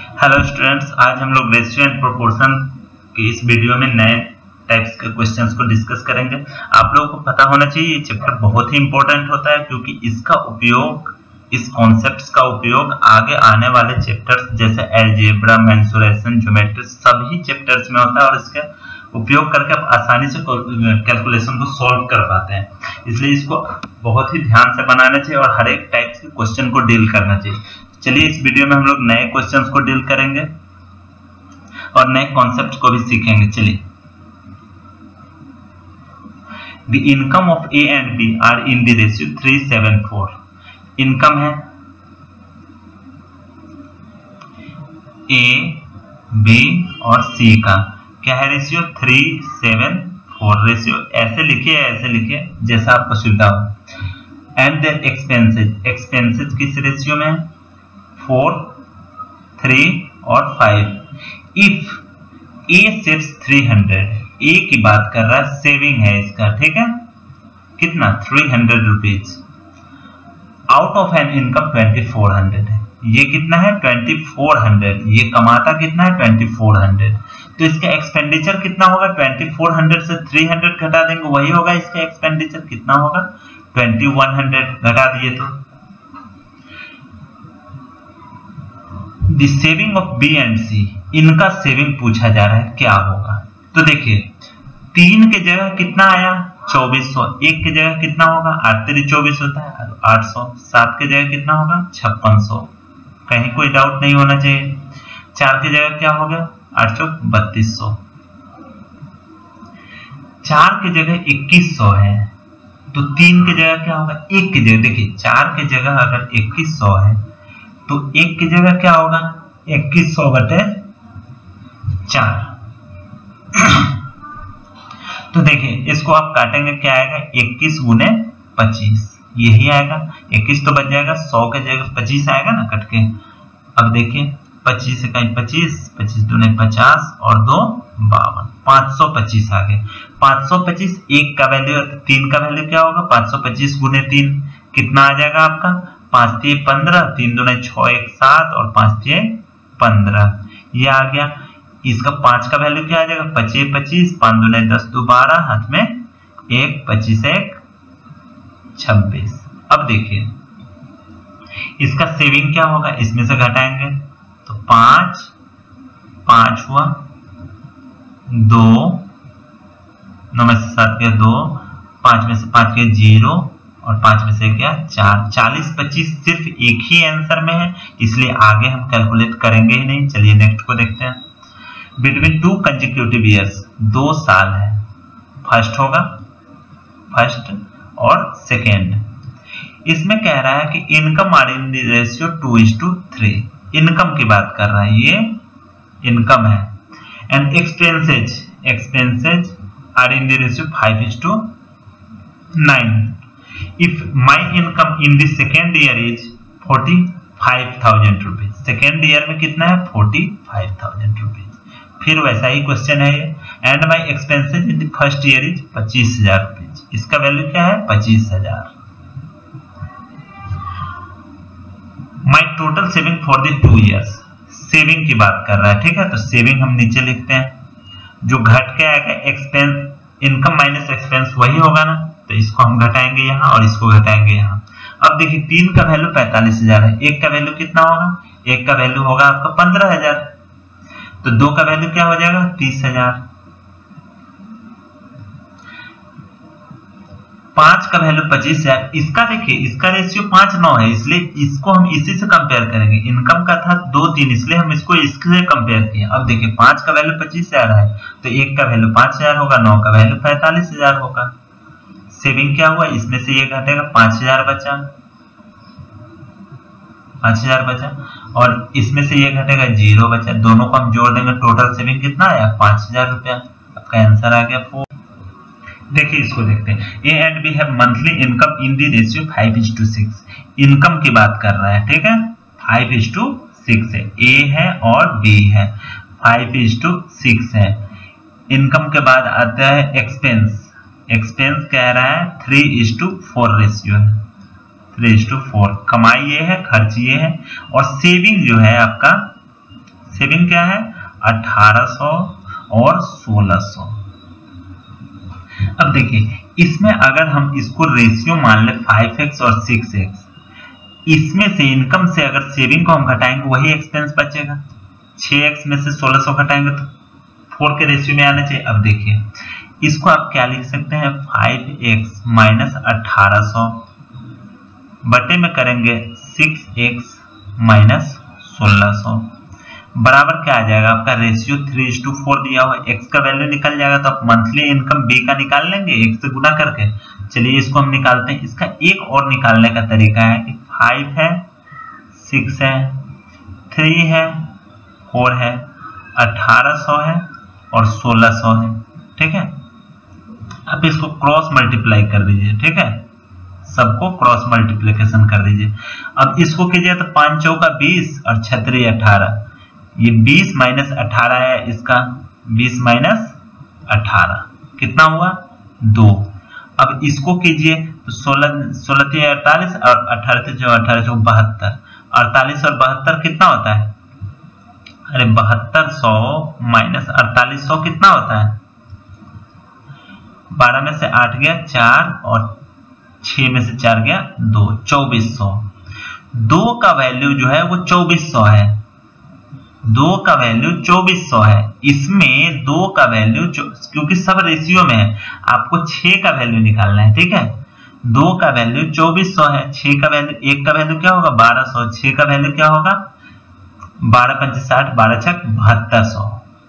Hello students, आज हम लोग रेशियो एंड प्रोपोर्शन के इस वीडियो में नए टाइप्स के क्वेश्चंस को डिस्कस करेंगे। आप लोगों को पता होना चाहिए ये चैप्टर बहुत ही इंपॉर्टेंट होता है, क्योंकि इसका उपयोग, इस कॉन्सेप्ट्स का उपयोग आगे आने वाले चैप्टर्स जैसे अलजेब्रा, मेंसुरेशन, ज्योमेट्री सभी चैप्टर्स में होता है और इसका उपयोग करके आप आसानी से कैलकुलेशन को सॉल्व कर पाते हैं। इसलिए इसको बहुत ही ध्यान से बनाना चाहिए और हर एक टाइप के क्वेश्चन को डील करना चाहिए। चलिए इस वीडियो में हम लोग नए क्वेश्चंस को डील करेंगे और नए कॉन्सेप्ट को भी सीखेंगे। चलिए, the income of A and B are in the ratio 374। Income है ए, बी और सी का क्या है रेशियो 374। रेशियो ऐसे लिखिए जैसा आपको सुविधा हो। एंड देयर एक्सपेंसेज किस रेशियो में है? 4, 3 और 5। इफ ए सेव्स 300, ए की बात कर रहा है, सेविंग है इसका, ठीक है, कितना 300 rupees out of an income 2400 है। ये कितना है 2400, ये कमाता कितना है 2400। तो इसका एक्सपेंडिचर कितना होगा? 2400 से 300 घटा देंगे, वही होगा इसका एक्सपेंडिचर। कितना होगा? 2100 घटा दिए तो the saving of B and C, इनका सेविंग पूछा जा रहा है, क्या होगा? तो देखिए 3 के जगह कितना आया 2400, 1 के जगह कितना होगा 8 3 24 होता है 800, 7 के जगह कितना होगा 5600, कहीं कोई डाउट नहीं होना चाहिए। 4 के जगह क्या होगा 8 3200, 4 के जगह 2100 है, तो 3 के जगह क्या होगा 1 के जगह, देखिए 4 के जगह अगर 2100 है तो 1 की जगह क्या होगा 2100 बटे 4। तो देखिए इसको आप काटेंगे, क्या आएगा 21 गुने 25, यही आएगा। 21 तो बच जाएगा, 100 के जगह 25 आएगा ना कट के। अब देखिए 25 से कहीं 25, 25 दूने 50 और 2 52, 525 आ गए। 525 1 का वैल्यू, 3 का वैल्यू क्या होगा 525 गुने 3 कितना आ जाएगा आपका 5 3 15, 3 दूने 6 1 7 और 5 3 15, ये आ गया। इसका 5 का वैल्यू क्या आ जाएगा 25 25, 5 दूने 10 2 12, हाथ में 1 25 1 26। अब देखिए इसका सेविंग क्या होगा, इसमें से घटाएंगे तो 5 5 हुआ, 2 9 में से 7 गया 2, 5 में से 5 गया 0 और 5 में से क्या 4। 40 25 सिर्फ एक ही आंसर में है, इसलिए आगे हम कैलकुलेट करेंगे ही नहीं। चलिए नेक्स्ट को देखते हैं। बिटवीन 2 कंसेक्यूटिव ईयर्स, 2 साल है, फर्स्ट होगा फर्स्ट और सेकेंड। इसमें कह रहा है कि income are in the ratio 2:3, income की बात कर रहा है, ये इनकम है। And expenses are in the ratio 5:9। If my income in the second year is 45,000 rupees, second year में कितना है 45,000 रुपीज। फिर वैसा ही क्वेश्चन है ये। And my expenses in the first year is 25,000 rupees, इसका वैल्यू क्या है 25,000। माई total saving for the 2 years, saving की बात कर रहा है, ठीक है। तो सेविंग हम नीचे लिखते हैं, जो घट के आएगा एक्सपेंस, इनकम माइनस एक्सपेंस वही होगा ना, तो इसको हम घटाएंगे यहाँ और इसको घटाएंगे यहाँ। अब देखिए 3 का वैल्यू 45,000 है, 1 का वैल्यू कितना होगा, 1 का वैल्यू होगा आपका 15,000, तो 2 का वैल्यू क्या हो जाएगा 30,000, 5 का वैल्यू 25,000। इसका देखिए इसका रेशियो 5:9 है, इसलिए इसको हम इसी से कंपेयर करेंगे। इनकम का था 2-3, इसलिए हम इसको इससे कंपेयर किए। अब देखिए 5 का वैल्यू 25,000 है, तो 1 का वैल्यू 5,000 होगा, 9 का वैल्यू 45,000 होगा। सेविंग क्या हुआ, इसमें से ये घटेगा 5,000 बचा, 5,000 बचा और इसमें से ये घटेगा 0 बचा। दोनों को हम जोड़ देंगे, टोटल सेविंग कितना आया 5,000 रुपया। आपका आंसर आ गया 4। देखिए इसको देखते हैं। A and B have monthly income in the ratio 5:6, income की बात कर रहा है, ठीक है। 5:6 है, ए है और बी है, 5:6 है। इनकम के बाद आता है एक्सपेंस, एक्सपेंस कह रहा है 3:4 रेशियो है, 3:4। कमाई ये है, खर्च ये है, और सेविंग जो है आपका सेविंग क्या है 1800 और 1600। अब देखिए इसमें अगर हम इसको रेशियो मान ले 5x और 6x, इसमें से इनकम से अगर सेविंग को हम घटाएंगे वही एक्सपेंस बचेगा। 6x में से 1600 घटाएंगे तो 4 के रेशियो में आना चाहिए। अब देखिए इसको आप क्या लिख सकते हैं 5x माइनस 1800 बटे में करेंगे 6x माइनस 1600 बराबर क्या आ जाएगा आपका रेशियो 3:4 दिया हुआ। x का वैल्यू निकल जाएगा तो आप मंथली इनकम b का निकाल लेंगे x से गुना करके। चलिए इसको हम निकालते हैं। इसका एक और निकालने का तरीका है कि 5 है 6 है 3 है 4 है 1800 है और 1600 है। ठीक है, अब इसको क्रॉस मल्टीप्लाई कर दीजिए। ठीक है, सबको क्रॉस मल्टीप्लिकेशन कर दीजिए। अब इसको कीजिए तो 5 चौका 20 और 6 3 18, ये 20 माइनस 18 है इसका, 20 माइनस 18 कितना हुआ 2। अब इसको कीजिए तो 16 3 48 और 18 जो 18 जो 72, 48 और 72 कितना होता है, अरे 7200 माइनस 4800 कितना होता है, 12 में से 8 गया 4 और 6 में से 4 गया 2, 2400। 2 का वैल्यू जो है वो 2400 है, 2 का वैल्यू 2400 है। इसमें 2 का वैल्यू क्योंकि सब रेशियो में है आपको 6 का वैल्यू निकालना है। ठीक है, 2 का वैल्यू 2400 है, 6 का वैल्यू, 1 का वैल्यू क्या होगा 1200, 6 का वैल्यू क्या होगा 12 5 60, 12 6 7200।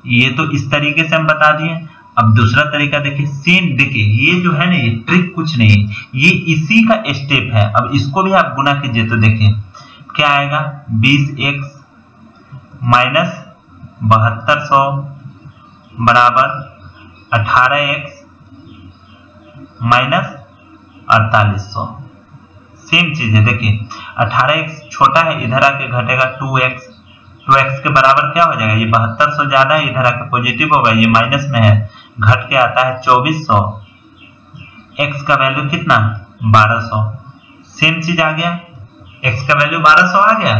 ये तो इस तरीके से हम बता दिए। अब दूसरा तरीका देखिए, सेम देखिए ये जो है ना ये ट्रिक कुछ नहीं, ये इसी का स्टेप है। अब इसको भी आप गुना कीजिए तो देखिए क्या आएगा 20x माइनस 7200 बराबर 18x माइनस 4800। सेम चीज है, देखिए 18x छोटा है, इधर आके घटेगा 2x, 2x के बराबर क्या हो जाएगा, ये 7200 ज्यादा है, इधर आके पॉजिटिव होगा, ये माइनस में है, घट के आता है 2400। x का वैल्यू कितना 1200, सेम चीज आ गया, x का वैल्यू 1200 आ गया,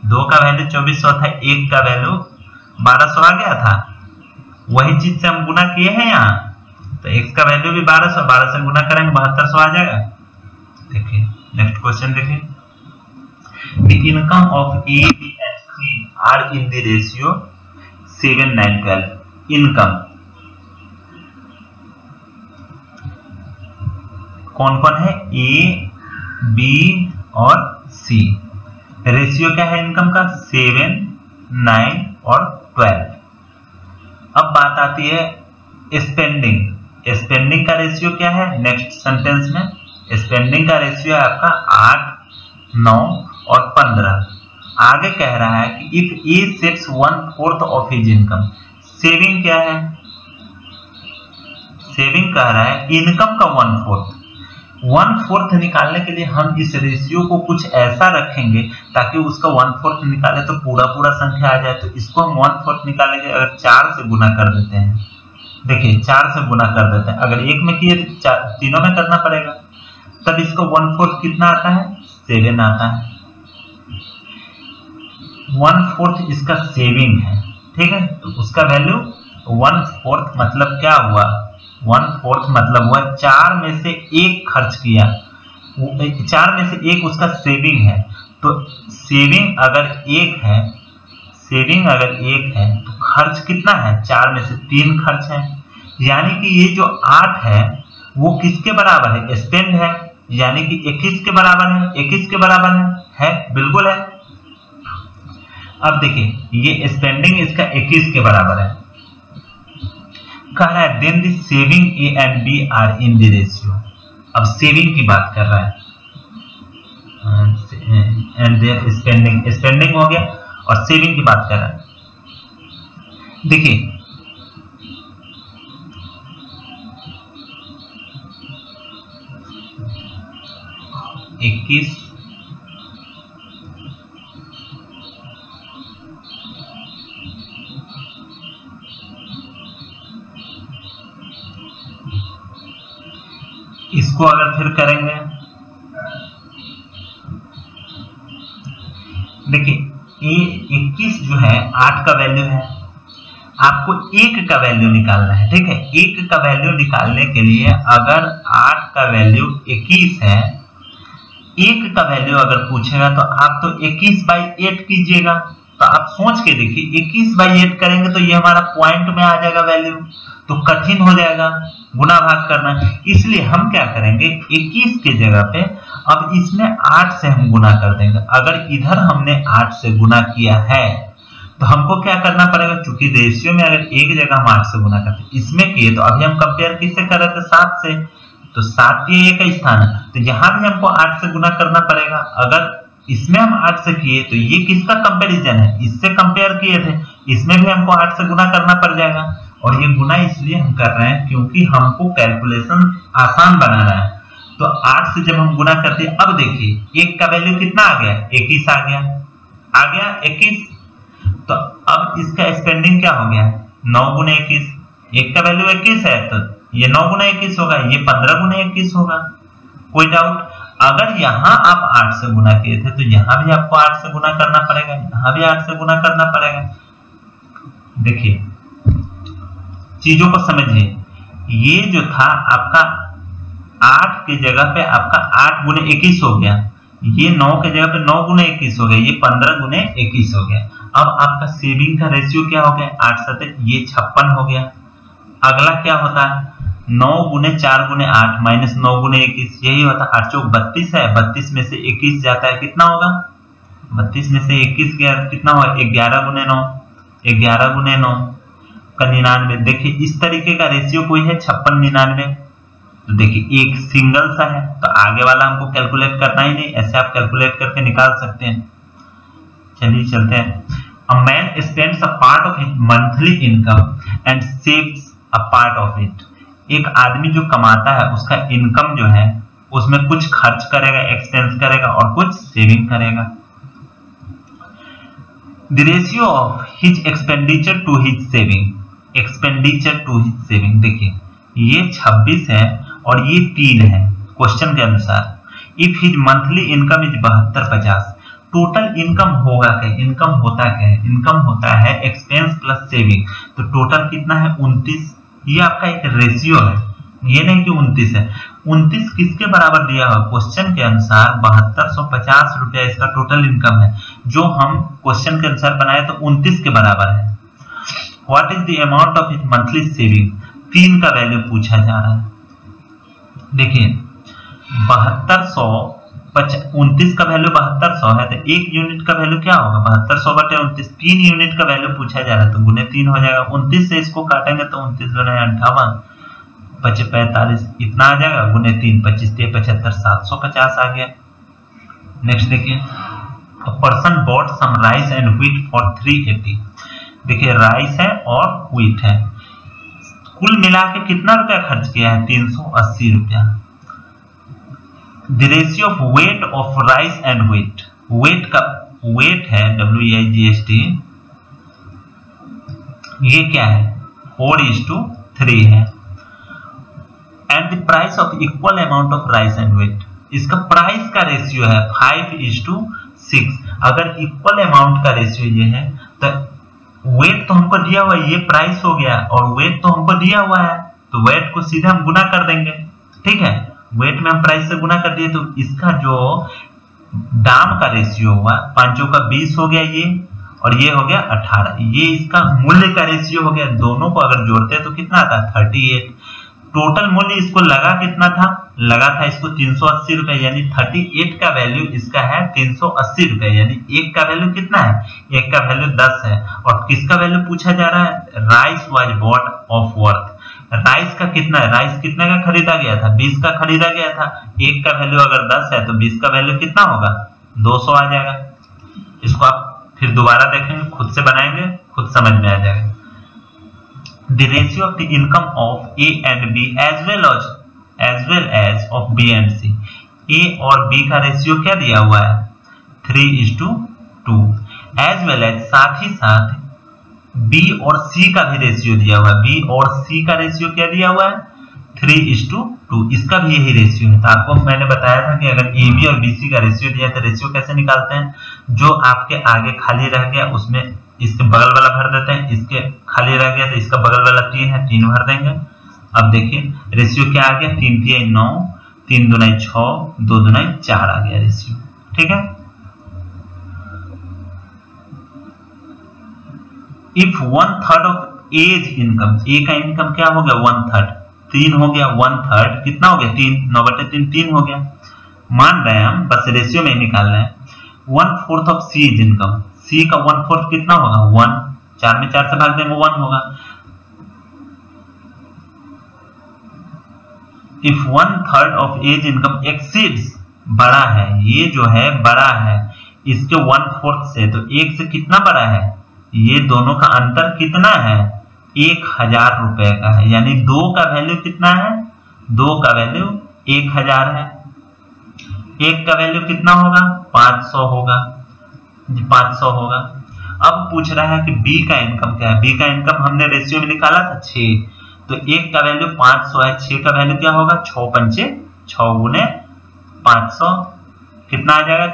2 का वैल्यू 2400 था, 1 का वैल्यू 1200 आ गया था, वही चीज से हम गुना किए हैं यहाँ, तो x का वैल्यू भी 1200, 12 से गुना करेंगे 7200 आ जाएगा। देखिए नेक्स्ट क्वेश्चन देखिए, the income of A, B and C are in the ratio 7 9 12। Income कौन कौन है A, B और C, रेशियो क्या है इनकम का 7 9 और 12। अब बात आती है स्पेंडिंग, स्पेंडिंग का रेशियो क्या है, नेक्स्ट सेंटेंस में स्पेंडिंग का रेशियो है आपका 8 9 और 15। आगे कह रहा है कि if A saves 1/4 of his income, saving क्या है, सेविंग कह रहा है इनकम का 1/4 निकालने के लिए हम इस रेशियो को कुछ ऐसा रखेंगे ताकि उसका 1/4 निकाले तो पूरा पूरा संख्या आ जाए। तो इसको हम 1/4 निकालेंगे, अगर 4 से गुना कर देते हैं, देखिए 4 से गुना कर देते हैं, अगर एक में किए तो तीनों में करना पड़ेगा, तब इसको 1/4 कितना आता है 7 आता है। 1/4 इसका सेविंग है, ठीक है, तो उसका वैल्यू 1/4 मतलब क्या हुआ, 1/4 मतलब हुआ 4 में से 1 खर्च किया, 4 में से 1 उसका सेविंग है। तो सेविंग अगर 1 है, सेविंग अगर 1 है तो खर्च कितना है, 4 में से 3 खर्च है, यानी कि ये जो 8 है वो किसके बराबर है, स्पेंड है, यानी कि 21 के बराबर है, 21 के बराबर है बिल्कुल है। अब देखिए ये स्पेंडिंग इसका 21 के बराबर है, कह रहा है then the saving A and B are in the ratio. अब सेविंग की बात कर रहा है एंड देयर स्पेंडिंग, स्पेंडिंग हो गया और सेविंग की बात कर रहा है। देखिए इसको अगर फिर करेंगे, देखिए 21 जो है 8 का वैल्यू है, आपको 1 का वैल्यू निकालना है। ठीक है, 1 का वैल्यू निकालने के लिए अगर 8 का वैल्यू 21 है, 1 का वैल्यू अगर पूछेगा तो आप तो 21/8 कीजिएगा। तो आप सोच के देखिए 21/8 करेंगे तो ये हमारा पॉइंट में आ जाएगा वैल्यू, तो कठिन हो जाएगा गुना भाग करना। इसलिए हम क्या करेंगे, 21 की जगह पे अब इसमें 8 से हम गुना कर देंगे। अगर इधर हमने 8 से गुना किया है तो हमको क्या करना पड़ेगा, चूंकि रेशियो में अगर एक जगह हम 8 से गुना करते, इसमें किए तो अभी हम कंपेयर किससे कर रहे थे, 7 से, तो 7 ये एक स्थान है, तो यहाँ भी हमको 8 से गुना करना पड़ेगा। अगर इसमें हम 8 से किए तो ये किसका कंपैरिजन है, इससे कंपेयर किए थे, इसमें भी हमको 8 से गुना करना पड़ जाएगा। और ये गुना इसलिए हम कर रहे हैं क्योंकि हमको कैलकुलेशन आसान बनाना है। तो 8 से जब हम गुना करते हैं, अब देखिए 1 का वैल्यू कितना आ गया, 21 आ गया, 21। तो अब इसका स्पेंडिंग क्या हो गया, 9 गुने 21, 1 का वैल्यू 21 है तो ये 9 गुना 21 होगा, ये 15 गुने 21 होगा। कोई डाउट? अगर यहाँ आप 8 से गुना किए थे तो यहाँ भी आपको 8 से गुना करना पड़ेगा, यहाँ भी 8 से गुना करना पड़ेगा। देखिए चीजों को समझिए, ये जो था आपका 8 की जगह पे आपका 8 गुने 21 हो गया, ये 9 की जगह पे 9 गुने 21 हो गया, ये 15 गुने 21 हो गया। अब आपका सेविंग का रेशियो क्या हो गया, 8 7 ये 56 हो गया। अगला क्या होता है, 9 गुने 4 गुने 8 माइनस 9 गुने 21, यही होता है 8 चौक 32 है, 32 में से 21 जाता है, कितना होगा, 32 में से 21 गया कितना होगा, 11 गुने 9, 11 गुने 9 का 99। देखिए इस तरीके का रेशियो कोई है 56 99, तो देखिए एक सिंगल सा है तो आगे वाला हमको कैलकुलेट करना ही नहीं, ऐसे आप कैलकुलेट करके निकाल सकते हैं। चलिए चलते हैं। A man spends a part of his monthly income and saves a part of it. एक आदमी जो कमाता है उसका इनकम जो है उसमें कुछ खर्च करेगा, एक्सपेंस करेगा और कुछ सेविंग करेगा। The ratio of his expenditure to his saving, expenditure to his saving, देखिए ये 26 है और ये 3 है क्वेश्चन के अनुसार। If his monthly income is 72-50, total income होगा क्या, इनकम होता क्या है, इनकम होता है एक्सपेंस प्लस सेविंग, तो टोटल कितना है 29। ये आपका एक रेशियो है, ये नहीं कि 29 है, 29 किसके बराबर दिया हुआ क्वेश्चन के अनुसार 7250 रुपया इसका टोटल इनकम है, जो हम क्वेश्चन के अनुसार बनाए तो 29 के बराबर है। What is the amount of his monthly saving, 3 का वैल्यू पूछा जा रहा है। देखिए 29 का वैल्यू 7200 है तो 1 यूनिट का वैल्यू क्या होगा, 7200/29, 3 यूनिट का वैल्यू पूछा जा रहा है तो गुने 3 हो जाएगा। 29 से इसको काटेंगे तो 29 गुने 58 45 इतना आ जाएगा, गुने 3 25 75 750 आ गया। नेक्स्ट देखिए, a person bought some rice and wheat for 380। देखिए राइस है और व्हीट है, कुल मिला के कितना रुपया खर्च किया है, 380 रुपया। The ratio of weight of rice and wheat, weight का weight है WEIGHT, ये क्या है 4:3 है। And the price of equal amount of rice and wheat, इसका प्राइस का रेशियो है 5:6। अगर इक्वल अमाउंट का रेशियो ये है तो वेट तो हमको दिया हुआ है, ये प्राइस हो गया और वेट तो हमको दिया हुआ है तो वेट को सीधे हम गुना कर देंगे। ठीक है, वेट में हम प्राइस से गुना कर दिए तो इसका जो दाम का रेशियो हुआ 5 का 20 हो गया ये, और ये हो गया 18, ये इसका मूल्य का रेशियो हो गया। दोनों को अगर जोड़ते हैं तो कितना आता है 38। टोटल मूल्य इसको लगा कितना था, लगा था इसको 380 रुपए, यानी 38 का वैल्यू इसका है 380 रुपए, यानी 1 का वैल्यू कितना है, 1 का वैल्यू 10 है। और किसका वैल्यू पूछा जा रहा है, rice was bought of worth, rice का कितना है, राइस कितने का खरीदा गया था, 20 का खरीदा गया था। 1 का वैल्यू अगर 10 है तो 20 का वैल्यू कितना होगा, 200 आ जाएगा। इसको आप फिर दोबारा देखेंगे, खुद से बनाएंगे, खुद समझ में आ जाएगा। The ratio of the income of A and B as well as of B and C, A और B का रेशियो क्या दिया हुआ है 3:2, as well as साथ ही साथ B और C का भी रेशियो दिया हुआ है। B और C का रेशियो क्या दिया हुआ है 3:2, इसका भी यही रेशियो है। तो आपको मैंने बताया था कि अगर AB और BC का रेशियो दिया तो रेशियो कैसे निकालते हैं, जो आपके आगे खाली रह गया उसमें इसके बगल वाला भर देते हैं, इसके खाली रह गया तो इसका बगल वाला 3 है, 3 भर देंगे। अब देखिए रेशियो क्या आ गया, 3 3 9, 3 2 6, 2 2 4 आ गया रेशियो। ठीक है, इफ 1/3 ऑफ एज इनकम, ए का इनकम क्या हो गया 1/3, 3 हो गया, 1/3 कितना हो गया 3, 9/3 3 हो गया। मान रहे हैं हम, बस रेशियो में निकालना है। 1/4 ऑफ सी इज इनकम, सी का 1/4 कितना होगा 1, 4 में 4 से भाग देंगे 1 होगा। If 1/3 of A's income exceeds, बड़ा है, ये जो है बड़ा है इसके 1/4 से, तो 1 से कितना बड़ा है, ये दोनों का अंतर कितना है 1000 रुपए का है, यानी 2 का वैल्यू कितना है, 2 का वैल्यू 1000 है, 1 का वैल्यू कितना होगा 500 होगा, 500 होगा। अब पूछ रहा है कि बी का इनकम क्या है, बी का इनकम हमने रेशियो में निकाला था 6, तो 1 का वैल्यू 500 है, 6 का वैल्यू क्या होगा 6 पंचे 6 गुने 500, कितना आ जाएगा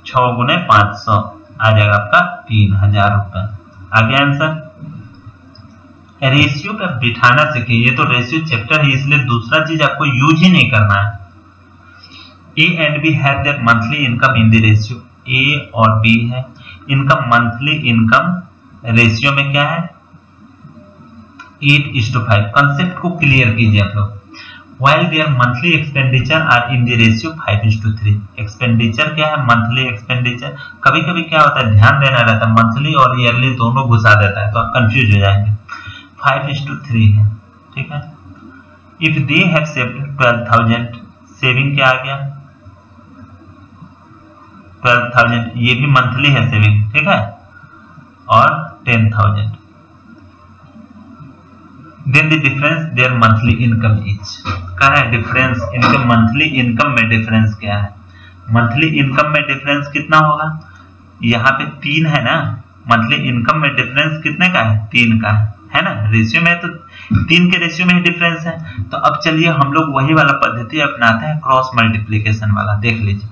6 गुने 500 आ जाएगा आपका 3000 रुपए। आगे आंसर, रेशियो पे बिठाना सीखिए, ये तो रेशियो चैप्टर है इसलिए दूसरा चीज आपको यूज ही नहीं करना है। A and B have their monthly income in the ratio, A और बी है, इनका मंथली इनकम रेशियो में क्या है 8:5। कंसेप्ट को क्लियर कीजिए आप लोग। While their monthly expenditure are in the ratio 5:3, expenditure क्या है मंथली एक्सपेंडिचर, कभी कभी क्या होता है ध्यान देना रहता है, मंथली और ईयरली दोनों घुसा देता है तो आप कंफ्यूज हो जाएंगे। 5:3 है, ठीक है। If they have saved 12,000, saving क्या आ गया 12,000, ये भी मंथली है सेविंग, ठीक है, और 10,000, then the difference their monthly income is, क्या है डिफरेंस, इनके मंथली इनकम में डिफरेंस क्या है, मंथली इनकम में डिफरेंस कितना होगा, यहाँ पे 3 है ना, मंथली इनकम में डिफरेंस कितने का है 3 का है ना, रेशियो में तो 3 के रेशियो में ही डिफरेंस है। तो अब चलिए हम लोग वही वाला पद्धति अपनाते हैं क्रॉस मल्टीप्लीकेशन वाला, देख लीजिए।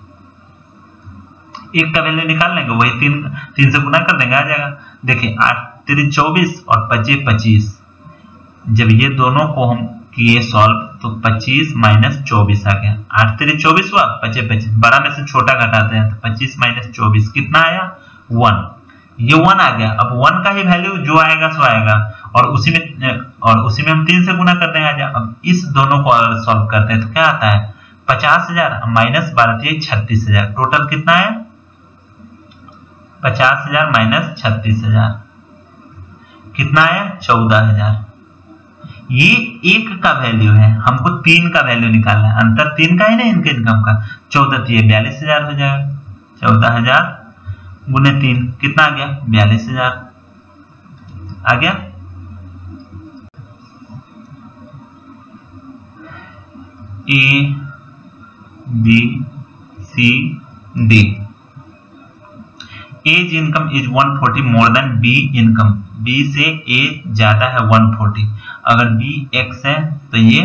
1 का वैल्यू निकाल लेंगे, वही 3 से गुना कर देंगे, आ जाएगा। देखिए 8 3 24 और 25 25, जब ये दोनों को हम किए सॉल्व तो 25 माइनस 24 आ गया, 8 3 24 हुआ, 25 25, बड़ा में से छोटा घटाते हैं तो 25 माइनस 24 कितना आया 1, ये 1 आ गया। अब 1 का ही वैल्यू जो आएगा सो आएगा, और उसी में हम 3 से गुना कर देंगे, आ जाए। अब इस दोनों को अगर सॉल्व करते हैं तो क्या आता है 50,000 माइनस 12 36,000, टोटल कितना है 50,000 माइनस 36,000 कितना आया 14,000। ये 1 का वैल्यू है, हमको 3 का वैल्यू निकालना है, अंतर 3 का है ना इनके इनकम का, 14 42,000 हो जाएगा, 14,000 गुने 3 कितना आ गया 42,000 आ गया। A B C D, A's income is 140 more than B income, B से ए ज्यादा है 140, अगर बी एक्स है तो ये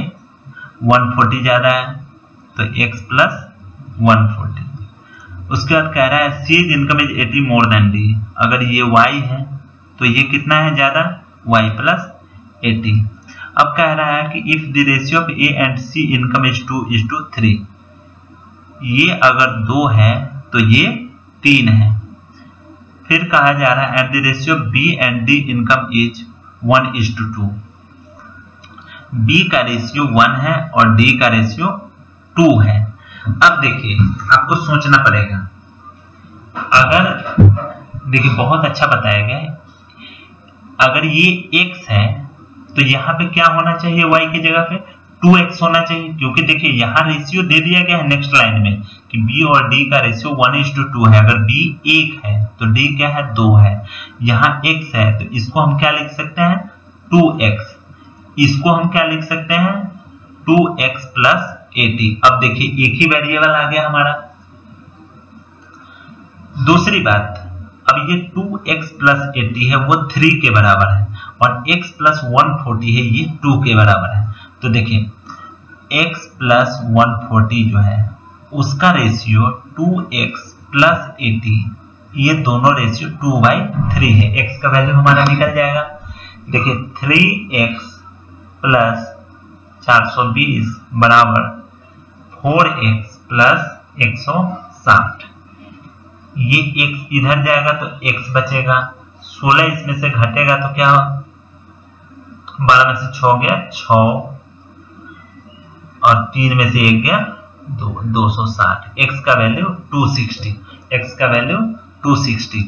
140 ज्यादा है तो x प्लस 140। उसके बाद कह रहा है C income is 80 more than D, अगर ये y है तो ये कितना है ज्यादा y प्लस 80। अब कह रहा है कि if the ratio of A and C income is 2:3, ये अगर 2 है तो ये 3 है। फिर कहा जा रहा है and the ratio of B and D income is 1:2, B का रेशियो 1 है और डी का रेशियो 2 है। अब देखिए आपको सोचना पड़ेगा, अगर देखिए बहुत अच्छा बताया गया है, अगर ये x है तो यहाँ पे क्या होना चाहिए y की जगह पे 2x होना चाहिए, क्योंकि देखिए यहाँ रेशियो दे दिया गया है नेक्स्ट लाइन में कि b और d का रेशियो 1:2 है, अगर b 1 है तो d क्या है 2 है, यहाँ x है तो इसको हम क्या लिख सकते हैं 2x, इसको हम क्या लिख सकते हैं 2x प्लस 80। अब देखिए एक ही वेरिएबल आ गया हमारा। दूसरी बात, अब ये 2x प्लस 80 है वो 3 के बराबर है और x प्लस 140 है ये 2 के बराबर है। तो देखिए x प्लस 140 जो है उसका रेशियो 2x प्लस 80, ये दोनों रेशियो 2/3 है। x का वैल्यू हमारा निकल जाएगा। देखिए 3x प्लस 420 बराबर 4x प्लस 160। ये x इधर जाएगा तो x बचेगा, 16 इसमें से घटेगा तो क्या हो, 12 में से 6 गया 6 और 3 में से 1 गया 260। x का वैल्यू 260, x का वैल्यू 260।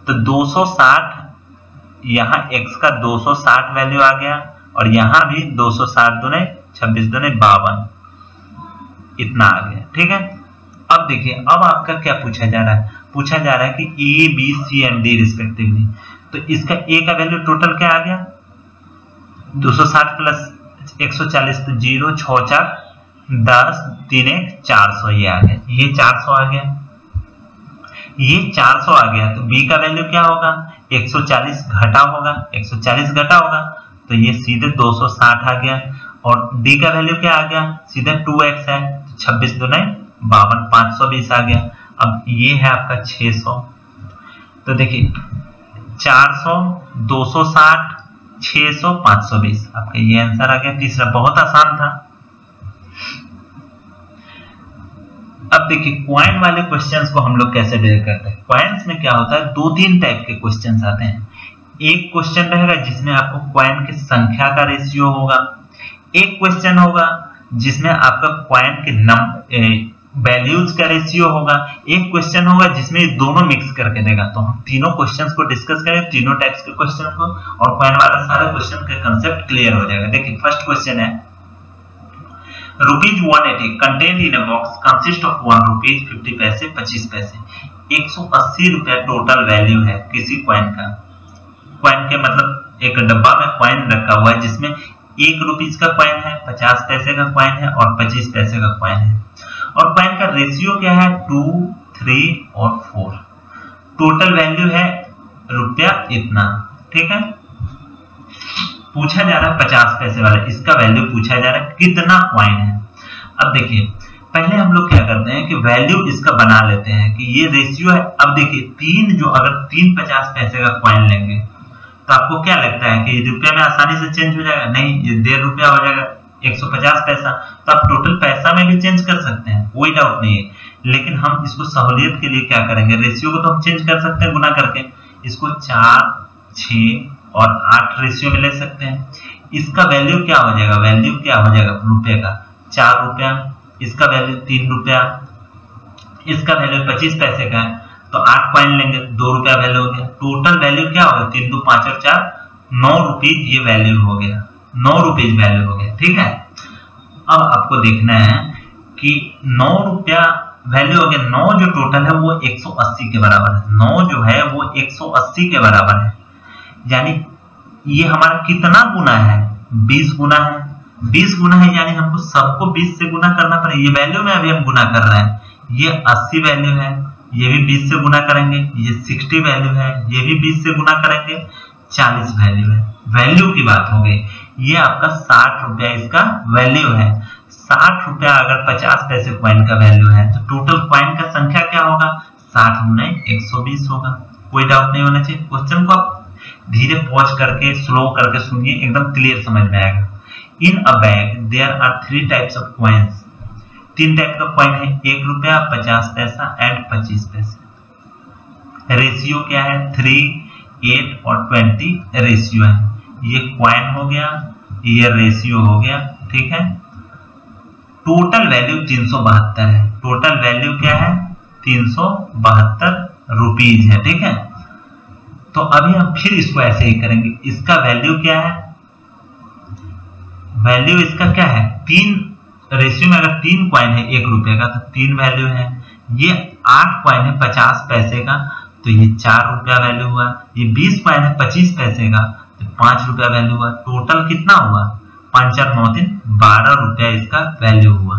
तो 260 यहाँ x का 260 वैल्यू आ गया और यहाँ भी 260 दूने 26 दूने 52, इतना आ गया। ठीक है, अब देखिए अब आपका क्या पूछा जा रहा है, पूछा जा रहा है कि A B C and D respectively. तो इसका ए का वैल्यू टोटल क्या आ गया 260 प्लस 140 तो 0 6 4 10 3 1 400, ये आ गया, ये 400 आ गया, ये 400 आ गया। तो बी का वैल्यू क्या होगा 140 घटा होगा, 140 घटा होगा तो ये सीधे 260 आ गया। और डी का वैल्यू क्या आ गया सीधे 2x है, 26 दूने 52 520 आ गया। अब ये है आपका 600। तो देखिए 400 260 600 520, आपका ये आंसर आ गया तीसरा। बहुत आसान था। अब देखिए क्वाइन वाले क्वेश्चंस को हम लोग कैसे डील करते हैं। क्वाइंस में क्या होता है, 2-3 टाइप के क्वेश्चंस आते हैं। एक क्वेश्चन रहेगा जिसमें आपको क्वाइन की संख्या का रेशियो होगा, एक क्वेश्चन होगा जिसमें आपका क्वाइन के वैल्यूज का रेशियो होगा, एक क्वेश्चन होगा जिसमें दोनों मिक्स करके देगा। तो हम तीनों क्वेश्चंस को डिस्कस करें, तीनों टाइप्स के क्वेश्चन को, और क्वाइन वाला सारे क्वेश्चन का कंसेप्ट क्लियर हो जाएगा। देखिए फर्स्ट क्वेश्चन है ₹180 contain in a box consist of 1 rupees 50 पैसे 25 पैसे। 180 रुपया टोटल वैल्यू है किसी क्वाइन का। क्वाइन के मतलब एक डब्बा में क्वाइन रखा हुआ है जिसमें 1 रुपीज का क्वाइन है, 50 पैसे का क्वाइन है और 25 पैसे का क्वाइन है। और क्वाइन का रेशियो क्या है 2, 3 और 4। टोटल वैल्यू है रुपया इतना। ठीक है, पूछा जा रहा है 50 पैसे वाला, इसका वैल्यू पूछा जा रहा है कितना क्वाइन है। अब देखिए पहले हम लोग क्या करते हैं कि वैल्यू इसका बना लेते हैं कि ये रेशियो है। अब देखिए अगर 3 50 पैसे का क्वाइन लेंगे तो आपको क्या लगता है कि रुपया में आसानी से चेंज हो जाएगा? नहीं, ये 1.5 रुपया हो जाएगा 150 पैसा। तो आप टोटल पैसा में भी चेंज कर सकते हैं, कोई डाउट नहीं है। लेकिन हम इसको सहूलियत के लिए क्या करेंगे, रेशियो को तो हम चेंज कर सकते हैं गुना करके, इसको 4, 6 और 8 रेशियो में ले सकते हैं। इसका वैल्यू क्या हो जाएगा, वैल्यू क्या हो जाएगा रुपये का 4 रुपया, इसका वैल्यू 3 रुपया, इसका वैल्यू 25 पैसे का है तो 8 कॉइन लेंगे 2 रुपया वैल्यू हो गया। टोटल वैल्यू क्या होगा 3 2 5 और 4 9 रुपीज, ये वैल्यू हो गया 9 रुपीज वैल्यू हो गया। ठीक है, अब आपको देखना है कि 9 रुपया वैल्यू हो गया। 9 जो टोटल है वो 180 के बराबर है, 9 जो है वो 180 के बराबर है। यानी ये हमारा कितना गुना है 20 गुना है, 20 गुना है, यानी हमको सबको 20 से गुना करना पड़ेगा। ये वैल्यू में अभी हम गुना कर रहे हैं, ये 80 वैल्यू है, ये भी 20 से गुना करेंगे, ये 60 वैल्यू है, ये भी 20 से गुना करेंगे, 40 वैल्यू है। वैल्यू की बात हो गई। ये आपका 60 रुपया इसका वैल्यू है। 60 रुपया अगर 50 पैसे कॉइन का वैल्यू है तो टोटल कॉइन का संख्या क्या होगा 60 गुना 120 होगा। कोई डाउट नहीं होना चाहिए। क्वेश्चन को आप धीरे पॉज करके स्लो करके सुनिए, एकदम क्लियर समझ में आएगा। In a bag there are 3 types of coins. 3 type का कॉइन है, 1 रुपया 50 पैसा एंड 25 पैसे। रेशियो क्या है 3, 8 और 20 रेशियो है। ये कॉइन हो गया, ये रेशियो हो गया। ठीक है, टोटल वैल्यू 372 है। टोटल वैल्यू क्या है 372 रुपीज है। ठीक है, तो अभी हम फिर इसको ऐसे ही करेंगे। इसका वैल्यू क्या है, वैल्यू इसका क्या है 3 रेशियो में अगर 3 कॉइन है 1 रुपए का तो 3 वैल्यू है। ये 8 कॉइन है 50 पैसे का तो ये 4 रुपया वैल्यू हुआ। ये 20 कॉइन है 25 पैसे का तो 5 रुपया वैल्यू हुआ। टोटल कितना हुआ 5 4 9 3 12 रुपया इसका वैल्यू हुआ।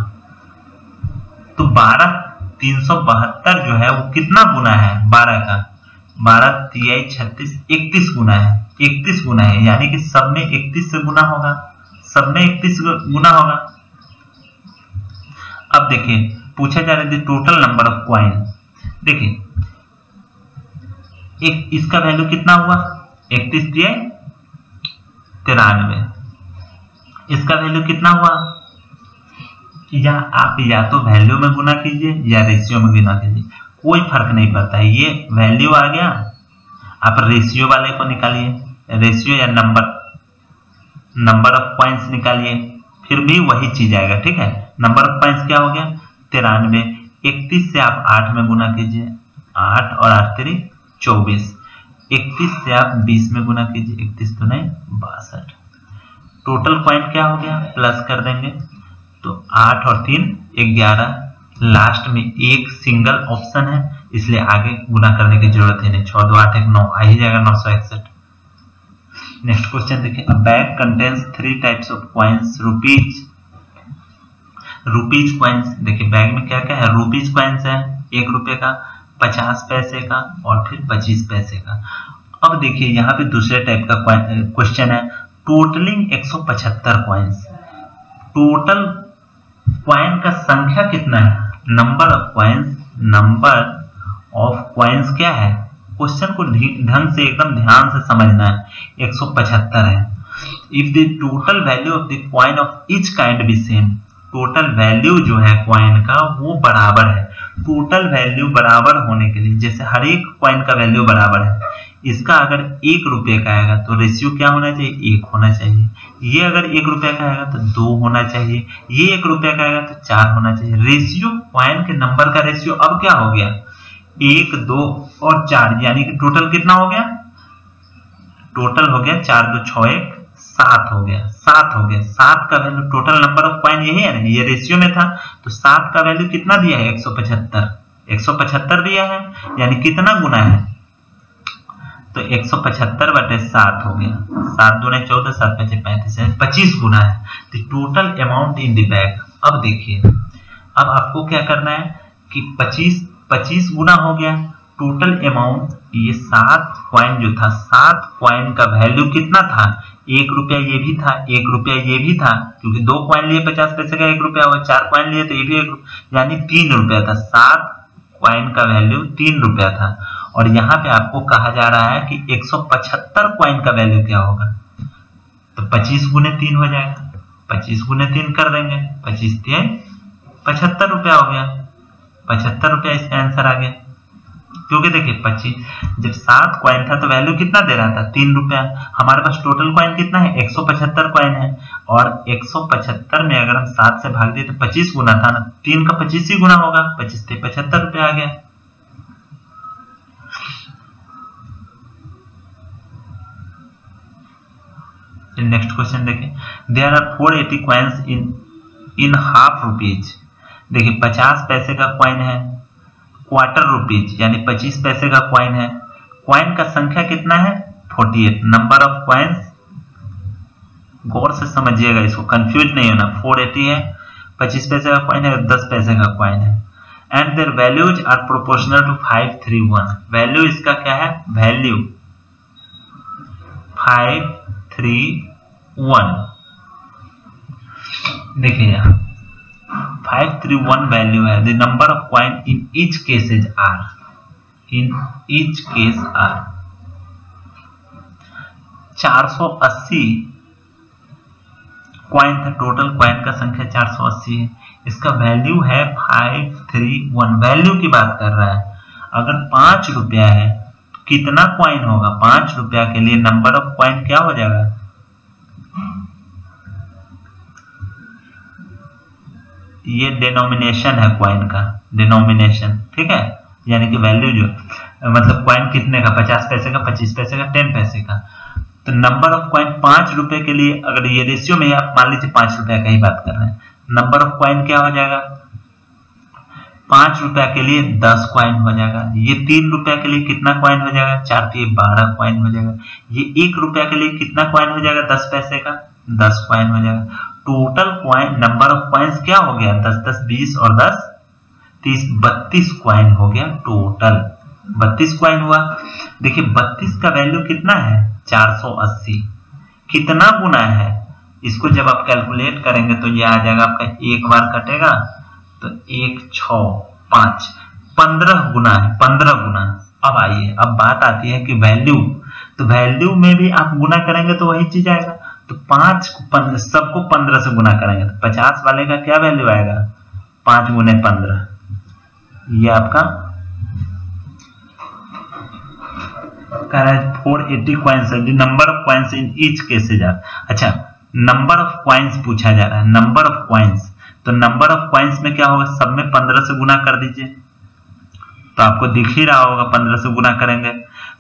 तो 12 372 जो है वो कितना गुना है 12 का, 12 3 36 31 गुना है, 31 गुना है, यानी कि सब में 31 से गुना होगा, सब में 31 गुना होगा। अब देखिए पूछा जा रहा है टोटल नंबर ऑफ कॉइन। देखिए एक इसका वैल्यू कितना हुआ 31 दिया 93, इसका वैल्यू कितना हुआ, या आप या तो वैल्यू में गुना कीजिए या रेशियो में गुना कीजिए, कोई फर्क नहीं पड़ता है। ये वैल्यू आ गया, आप रेशियो वाले को निकालिए, रेशियो या नंबर ऑफ पॉइंट्स निकालिए, फिर भी वही चीज आएगा। ठीक है, नंबर ऑफ पॉइंट्स क्या हो गया 93, 31 से आप 8 में गुना कीजिए, 8 और 8 3 24, 31 से आप 20 में गुना कीजिए, 31 तो नहीं 62, टोटल पॉइंट क्या हो गया प्लस कर देंगे तो 8 और 3 11, लास्ट में एक सिंगल ऑप्शन है इसलिए आगे गुना करने की जरूरत है नहीं, 6 2 8 1 9 आ ही जाएगा 961। नेक्स्ट क्वेश्चन देखिए, अ bag contains 3 types of coins, rupees coins. देखिए बैग में क्या क्या है, रुपीज कॉइन्स है 1 रुपए का, 50 पैसे का और फिर 25 पैसे का। अब देखिए यहाँ पे दूसरे टाइप का क्वेश्चन है, टोटलिंग 175 कॉइन्स, टोटल कॉइन का संख्या कितना है, नंबर ऑफ कॉइन्स क्या है, क्वेश्चन को ढंग से एकदम ध्यान से समझना है। 175 है। If the total value of the coin of each kind be same, total value जो है कॉइन का वो बराबर है। टोटल वैल्यू बराबर होने के लिए, जैसे हर एक कॉइन का वैल्यू बराबर है, इसका अगर 1 रुपये का आएगा तो रेशियो क्या होना चाहिए 1 होना चाहिए, ये अगर 1 रुपये का आएगा तो 2 होना चाहिए, ये 1 रुपये का आएगा तो 4 होना चाहिए। रेशियो कॉइन के नंबर का रेशियो अब क्या हो गया 1 2 और 4, यानी कि टोटल कितना हो गया, टोटल हो गया 4 2 6 1 7 हो गया, 7 हो गया। 7 का value total number of coin यही है ना, ये रेशियो में था तो 7 का वैल्यू कितना दिया है 175, 175 दिया है, यानी कितना गुना है तो 175/7 हो गया, 7 दूने 14 7 5 35, 25 गुना है तो total amount in the bag. अब देखिए अब आपको क्या करना है कि 25 गुना हो गया टोटल अमाउंट, ये 7 कॉइन जो था 7 कॉइन का वैल्यू कितना था 1 रुपया, ये भी था 1 रुपया, ये भी था, क्योंकि 2 कॉइन लिए 50 पैसे का 1 रुपया हुआ, 4 कॉइन लिए तो ये भी 1 रुपया, यानी 3 रुपया था। 7 कॉइन का वैल्यू 3 रुपया था और यहाँ पे आपको कहा जा रहा है कि 175 कॉइन का वैल्यू क्या होगा, तो 25 गुने 3 हो जाएगा, 25 गुने 3 कर देंगे, 25 3 75 रुपया हो गया, 75 रुपया इसका आंसर आ गया। क्योंकि देखिए 25 जब 7 कॉइन था तो वैल्यू कितना दे रहा था 3 रुपया, हमारे पास टोटल कॉइन कितना है 175 कॉइन है और 175 में अगर हम 7 से भाग दिए तो 25 गुना था ना, 3 का 25 ही गुना होगा, 25 से 75 रुपया आ गया। नेक्स्ट क्वेश्चन देखें, there are 480 coins in half rupees. देखिए 50 पैसे का कॉइन है, क्वार्टर रुपीज यानी 25 पैसे का कॉइन है, कॉइन का संख्या कितना है 48, नंबर ऑफ कॉइन्स, गौर से समझिएगा इसको, कंफ्यूज नहीं होना, 480 है, 25 पैसे का कॉइन है, 10 पैसे का कॉइन है, and their values are proportional to 531। Value इसका क्या है, वैल्यू 531, देखिए यहाँ 531 वैल्यू है। The number of coin in each cases are, in each case are 480 coin था, टोटल कॉइन का संख्या 480 है, इसका वैल्यू है 531, वैल्यू की बात कर रहा है। अगर 5 रुपया है कितना कॉइन होगा, 5 रुपया के लिए नंबर ऑफ कॉइन क्या हो जाएगा, ये डिनोमिनेशन है कॉइन का, डिनोमिनेशन, ठीक है, यानी कि वैल्यू जो मतलब कॉइन कितने का 50 पैसे का, 25 पैसे का, 10 पैसे का, तो नंबर ऑफ कॉइन 5 रुपए के लिए, अगर ये रेशियो में आप मान लीजिए 5 रुपया का ही बात कर रहे हैं, नंबर ऑफ कॉइन क्या हो जाएगा 5 रुपया के लिए 10 कॉइन हो जाएगा, ये 3 रुपया के लिए कितना कॉइन हो जाएगा 4 3 12 कॉइन हो जाएगा, ये 1 रुपया के लिए कितना कॉइन हो जाएगा 10 पैसे का 10 कॉइन हो जाएगा। Total coin number of coins क्या हो गया 10 10 20 और 10 30, 32 कॉइन हो गया, टोटल 32 कॉइन हुआ। देखिए 32 का वैल्यू कितना है 480, कितना गुना है इसको जब आप कैलकुलेट करेंगे तो ये आ जाएगा आपका, एक बार कटेगा तो 1 6 5, 15 गुना है, 15 गुना। अब आइए, अब बात आती है कि वैल्यू, तो वैल्यू में भी आप गुना करेंगे तो वही चीज आएगा। तो 5 सबको 15 से गुना करेंगे तो 50 वाले का क्या वैल्यू आएगा, 5 गुने 15, ये आपका कह रहा है 480 coins, number of coins in each cases are. अच्छा, नंबर ऑफ कॉइन्स पूछा जा रहा है, नंबर ऑफ कॉइन्स, तो नंबर ऑफ कॉइन्स में क्या होगा, सब में 15 से गुना कर दीजिए, तो आपको दिख ही रहा होगा 15 से गुना करेंगे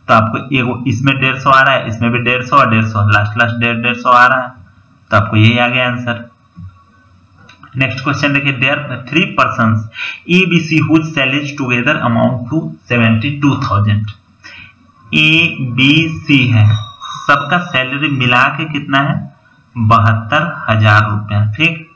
तो आपको एक इसमें 150 आ रहा है, इसमें भी 150 और 150, लास्ट 150 आ रहा है, तो आपको यही आ गया आंसर। नेक्स्ट क्वेश्चन देखिए, there 3 persons A B C whose salaries together amount to 72,000। A B C है, सबका सैलरी मिला के कितना है, 72,000 रुपया, ठीक।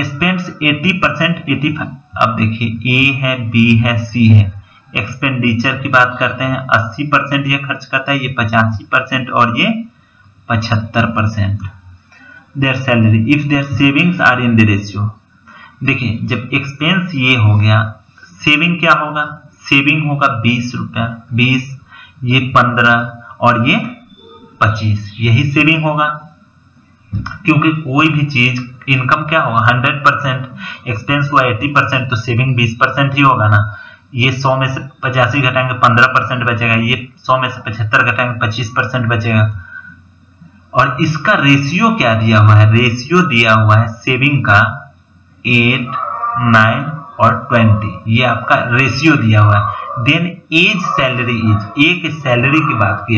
स्पेंड्स 80%, 85। अब देखिए ए है, बी है, सी है, एक्सपेंडिचर की बात करते हैं, 80% ये खर्च करता है, ये 85% और ये 75%। Their salary if their savings are in the ratio. देखिए जब एक्सपेंस ये हो गया, सेविंग क्या होगा, सेविंग होगा 20 रुपया, 20, ये 15 और ये 25, यही सेविंग होगा, क्योंकि कोई भी चीज इनकम क्या होगा 100%, एक्सपेंस हुआ 80%, तो सेविंग 20% ही होगा ना। ये 100 में से 85 घटाएंगे 15% बचेगा, ये 100 में से 75 घटाएंगे 25% बचेगा। और इसका रेशियो क्या दिया हुआ है, रेशियो दिया हुआ है सेविंग का 8, 9 और 20, ये आपका रेशियो दिया हुआ है। Then A's salary, A's A के सैलरी की बात की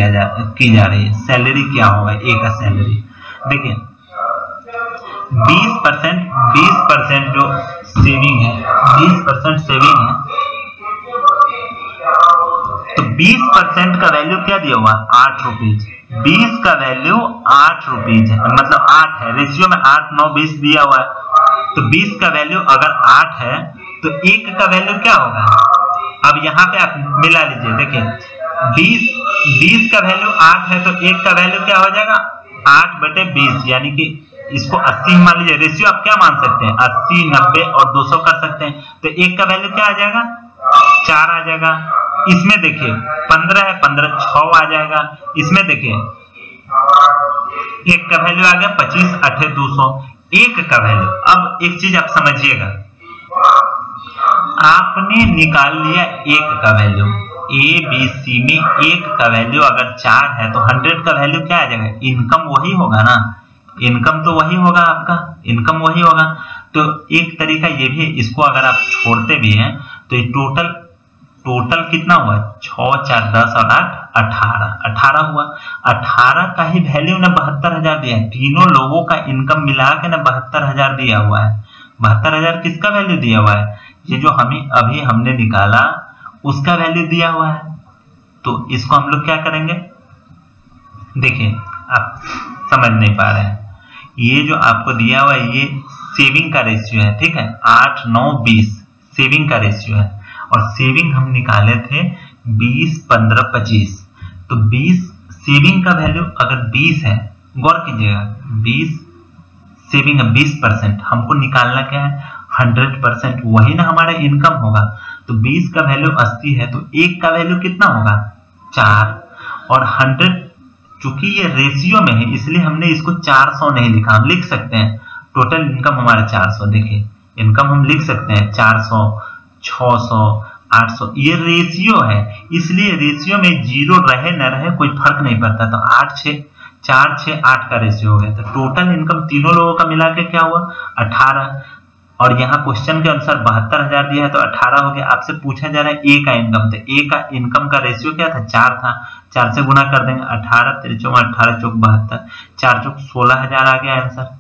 जा रही है, सैलरी क्या होगा ए का सैलरी, देखिए 20% जो सेविंग है, 20% सेविंग है, तो 20% का वैल्यू क्या दिया हुआ, 8 रुपीज, 20 का वैल्यू 8 रुपीज है, मतलब 8 है, रेशियो में 8, 9, 20 दिया हुआ है, तो 20 का वैल्यू अगर 8 है तो 1 का वैल्यू क्या होगा। अब यहाँ पे आप मिला लीजिए, देखिए 20 का वैल्यू 8 है तो 1 का वैल्यू क्या हो जाएगा, 8/20, यानी कि इसको 80 मान लीजिए, रेशियो आप क्या मान सकते हैं, 80, 90 और 200 कर सकते हैं, तो 1 का वैल्यू क्या आ जाएगा, 4 आ जाएगा। इसमें देखिए 15 है, 15 6 आ जाएगा। इसमें देखिए 1 का वैल्यू आ गया 25, 8 200, 1 का वैल्यू। अब एक चीज आप समझिएगा, आपने निकाल लिया 1 का वैल्यू, ए बी सी में 1 का वैल्यू अगर 4 है तो 100 का वैल्यू क्या आ जाएगा, इनकम वही होगा ना, इनकम तो वही होगा, आपका इनकम वही होगा। तो एक तरीका ये भी है, इसको अगर आप छोड़ते भी हैं तो ये टोटल कितना हुआ, 6, 4, 10 और 8, 18 हुआ। 18 का ही वैल्यू ने 72,000 दिया है, तीनों लोगों का इनकम मिला के ना 72,000 दिया हुआ है। 72,000 किसका वैल्यू दिया हुआ है, ये जो अभी हमने निकाला उसका वैल्यू दिया हुआ है। तो इसको हम लोग क्या करेंगे, देखिए आप समझ नहीं पा रहे हैं, ये जो आपको दिया हुआ है ये सेविंग का रेशियो है, ठीक है, 8, 9, 20 सेविंग का रेशियो है, और सेविंग हम निकाले थे 20, 15, 25, तो 20 सेविंग का वैल्यू अगर 20 है, गौर कीजिएगा 20 सेविंग है, 20%, हमको निकालना क्या है 100%, वही ना हमारा इनकम होगा। तो 20 का वैल्यू 80 है तो 1 का वैल्यू कितना होगा, 4, और 100 चूंकि ये रेशियो में है इसलिए हमने इसको 400 नहीं लिखा, हम लिख सकते हैं टोटल इनकम हमारा 400, देखिए इनकम हम लिख सकते हैं 400, 600, 800, ये रेशियो है, इसलिए रेशियो में जीरो रहे न रहे कोई फर्क नहीं पड़ता। तो 8, 6, 4, 6, 8 का रेशियो हो गया, तो टोटल इनकम तीनों लोगों का मिला के क्या हुआ 18, और यहाँ क्वेश्चन के अनुसार 72,000 दिया है तो 18 हो गया। आपसे पूछा जा रहा है ए का इनकम, तो ए का इनकम का रेशियो क्या था, 4 था, 4 से गुना कर देंगे, 18, 3 चौक 18, चौक 72, 4 चौक 16,000 आ गया आंसर।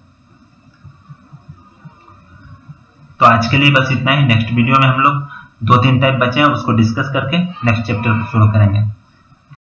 तो आज के लिए बस इतना ही, नेक्स्ट वीडियो में हम लोग 2-3 टाइप बचे हैं उसको डिस्कस करके नेक्स्ट चैप्टर शुरू करेंगे।